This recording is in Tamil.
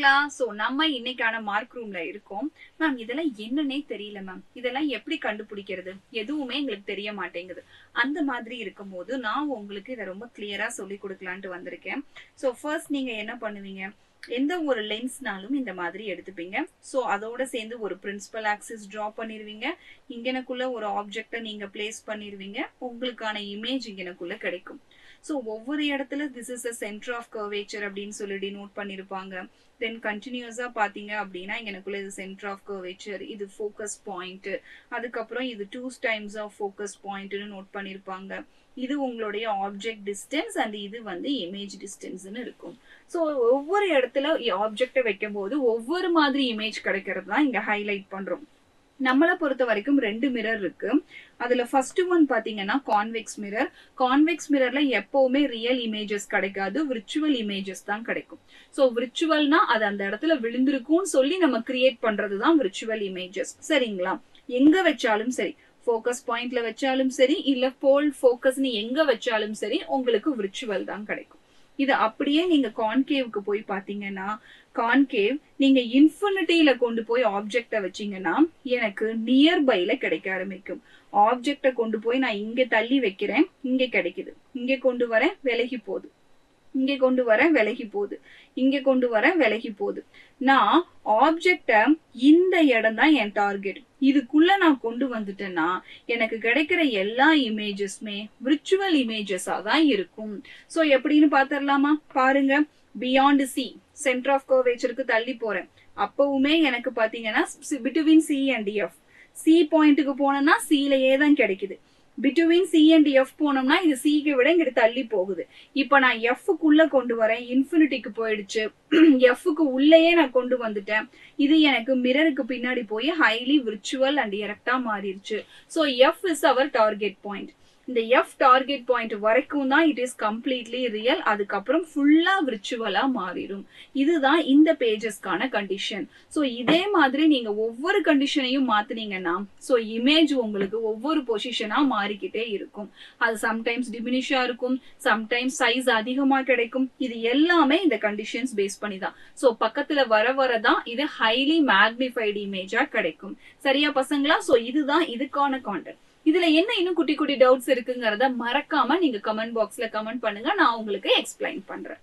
பசங்களா சோ நம்ம இன்னைக்கான மார்க் ரூம்ல இருக்கோம். மேம் இதெல்லாம் என்னன்னே தெரியல மேம், இதெல்லாம் எப்படி கண்டுபிடிக்கிறது, எதுவுமே எங்களுக்கு தெரிய மாட்டேங்குது. அந்த மாதிரி இருக்கும்போது நான் உங்களுக்கு இதை ரொம்ப கிளியரா சொல்லி கொடுக்கலான்ட்டு வந்திருக்கேன். சோ ஃபர்ஸ்ட் நீங்க என்ன பண்ணுவீங்க, எந்த ஒரு லென்ஸ்னாலும் இந்த மாதிரி எடுத்துப்பீங்க. சோ அதோட சேர்ந்து ஒரு பிரின்சிபல் ஆக்சிஸ் டிரா பண்ணிருவீங்க. இங்கனக்குள்ள ஒரு ஆப்ஜெக்ட நீங்க பிளேஸ் பண்ணிருவீங்க. உங்களுக்கான இமேஜ் இங்கனக்குள்ள கிடைக்கும். சோ ஒவ்வொரு இடத்துல this is a center of curvature அப்படின்னு சொல்லிட்டு நோட் பண்ணிருப்பாங்க. தென் கண்டினியூஸா பாத்தீங்க அப்படின்னா இங்கனக்குள்ள இது சென்டர் ஆஃப் கர்வேச்சர், இது ஃபோக்கஸ் பாயிண்ட், அதுக்கப்புறம் இது 2 டைம்ஸ் ஆஃப் ஃபோக்கஸ் பாயிண்ட்னு நோட் பண்ணிருப்பாங்க. இது உங்களுடைய ஆப்ஜெக்ட் டிஸ்டன்ஸ் அண்ட் இது வந்து இமேஜ் டிஸ்டன்ஸ்னு இருக்கும். சோ ஒவ்வொரு இடத்துல ஆப்ஜெக்ட வைக்கும் போது ஒவ்வொரு மாதிரி இமேஜ் கிடைக்கிறது தான் இங்க ஹைலைட் பண்றோம். நம்மளை பொறுத்த வரைக்கும் 2 மிரர் இருக்கு. அதுல ஃபர்ஸ்ட் ஒன் பாத்தீங்கன்னா கான்வெக்ஸ் மிரர். கான்வெக்ஸ் மிரர்ல எப்பவுமே ரியல் இமேஜஸ் கிடைக்காது, விர்ச்சுவல் இமேஜஸ் தான் கிடைக்கும். சோ விர்ச்சுவல்னா அது அந்த இடத்துல விழுந்திருக்கும்னு சொல்லி நம்ம கிரியேட் பண்றதுதான் விர்ச்சுவல் இமேஜஸ். சரிங்களா? எங்க வச்சாலும் சரி, ஃபோக்கஸ் பாயிண்ட்ல வச்சாலும் சரி, இல்ல போல் ஃபோக்கஸ்னு எங்க வச்சாலும் சரி, உங்களுக்கு விர்ச்சுவல் தான் கிடைக்கும். இது அப்படியே நீங்க கான்கேவ்க்கு போய் பாத்தீங்கன்னா, கான்கேவ் நீங்க இன்ஃபினிட்டியில கொண்டு போய் ஆப்ஜெக்ட வச்சீங்கன்னா எனக்கு நியர்பைல கிடைக்க ஆரம்பிக்கும். ஆப்ஜெக்ட கொண்டு போய் நான் இங்க தள்ளி வைக்கிறேன், இங்க கிடைக்குது. இங்க கொண்டு வரேன், விலகி போகுது. இங்க கொண்டு வர விலகி போகுது, இங்க கொண்டு வர விலகி போகுது. நான் ஆப்ஜெக்ட இந்த இடம் தான் என் டார்கெட், இதுக்குள்ள நான் கொண்டு வந்துட்டேன்னா எனக்கு கிடைக்கிற எல்லா இமேஜஸ்மே விர்ச்சுவல் இமேஜஸா தான் இருக்கும். சோ எப்படின்னு பாத்திரலாமா? பாருங்க. பியாண்ட் சி, சென்டர் ஆஃப் கர்வேச்சருக்கு தள்ளி போறேன். அப்பவுமே எனக்கு பாத்தீங்கன்னா between C and F, C பாயிண்ட்டுக்கு போனேன்னா சிலயே தான் கிடைக்குது. பிட்வீன் சி அண்ட் எஃப் போனோம்னா இது சிக்கு விட இங்கிட்டு தள்ளி போகுது. இப்ப நான் எஃப்க்குள்ள கொண்டு வரேன், இன்ஃபினிட்டிக்கு போயிடுச்சு. எஃப்க்கு உள்ளேயே நான் கொண்டு வந்துட்டேன். இது எனக்கு மிரருக்கு பின்னாடி போய் ஹைலி விர்ச்சுவல் அண்ட் டைரக்டா மாறிடுச்சு. So F is our target point. இந்த எஃப் டார்கெட் பாயிண்ட் வரைக்கும் தான் இட் இஸ் கம்ப்ளீட்லி ரியல். அதுக்கப்புறம் ஃபுல்லா விர்ச்சுவலா மாறிடும். இதுதான் இந்த பேஜஸ்க்கான கண்டிஷன். சோ இதே மாதிரி நீங்க ஒவ்வொரு கண்டிஷனையும் மாத்தினீங்கன்னா சோ இமேஜ் உங்களுக்கு ஒவ்வொரு பொசிஷனா மாறிக்கிட்டே இருக்கும். அது சம்டைம்ஸ் டிமினிஷா இருக்கும், சம்டைம்ஸ் சைஸ் அதிகமா கிடைக்கும். இது எல்லாமே இந்த கண்டிஷன்ஸ் பேஸ் பண்ணி தான். சோ பக்கத்துல வர வரதான் இது ஹைலி மேக்னிஃபைடு இமேஜா கிடைக்கும். சரியா பசங்களா? சோ இதுதான் இதுக்கான கான்டென்ட். இதுல என்ன இன்னும் குட்டி குட்டி டவுட்ஸ் இருக்குங்கிறத மறக்காம நீங்க கமெண்ட் பாக்ஸ்ல கமெண்ட் பண்ணுங்க, நான் உங்களுக்கு எக்ஸ்பிளைன் பண்றேன்.